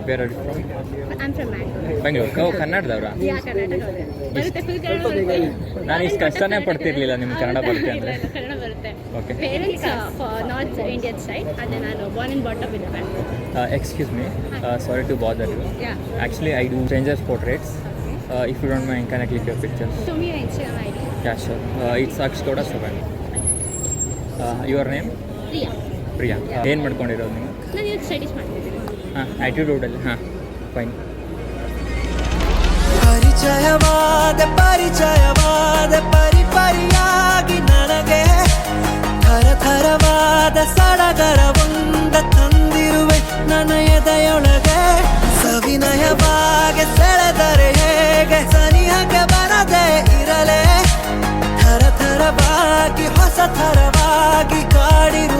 ಬೇರೆ I'm from Bangalore. Bengaluru. O, ಕನ್ನಡದವ್ರಾ? Yeah, ಕರ್ನಾಟಕದವ್ರೆ. ಬರುತ್ತೆ, full Kannada ಬರುತ್ತೆ. ನಾನು ಇಷ್ಟು ಕಷ್ಟನೇ ಪಡ್ತಿರ್ಲಿಲ್ಲ ನಿಮ್ಗೆ ಕನ್ನಡ ಬರುತ್ತೆ ಅಂದರೆ. ಕನ್ನಡ ಬರುತ್ತೆ. Okay. Parents north Indian side, ಅದೇ ನಾನು born and brought up in Bangalore. Excuse me, sorry to bother you. Yeah. Actually, I do strangers portraits. If you don't mind, can I click your picture? Show me your Instagram ID. Yeah, sure. It's Akshkoda7. Your name? Priya. Priya. ಏನು ಮಾಡ್ಕೊಂಡಿರೋದು ನೀವು? ನಾನು ಇವತ್ತು studies ಮಾಡ್ತಿದ್ದೀನಿ. ಆ್ಯಟಿಟ್ಯೂಡಲ್ಲಿ fine. ಪರಿಚಯವಾದ ಪರಿಪರಿಯಾಗಿ ನನಗೆ ಥರಥರವಾದ ಸಡಗರವೊಂದ ತಂದಿರುವೆ ನನ್ನ ಎದೆಯೊಳಗೆ. ಸವಿನಯವಾಗಿ ಸೆಳೆದರೆ ಹೇಗೆ ಸನಿಹಕ್ಕೆ ಬರದೆ ಇರಲೇ. ಥರಥರವಾಗಿ ಹೊಸ ಥರವಾಗಿ ಕಾಡಿರು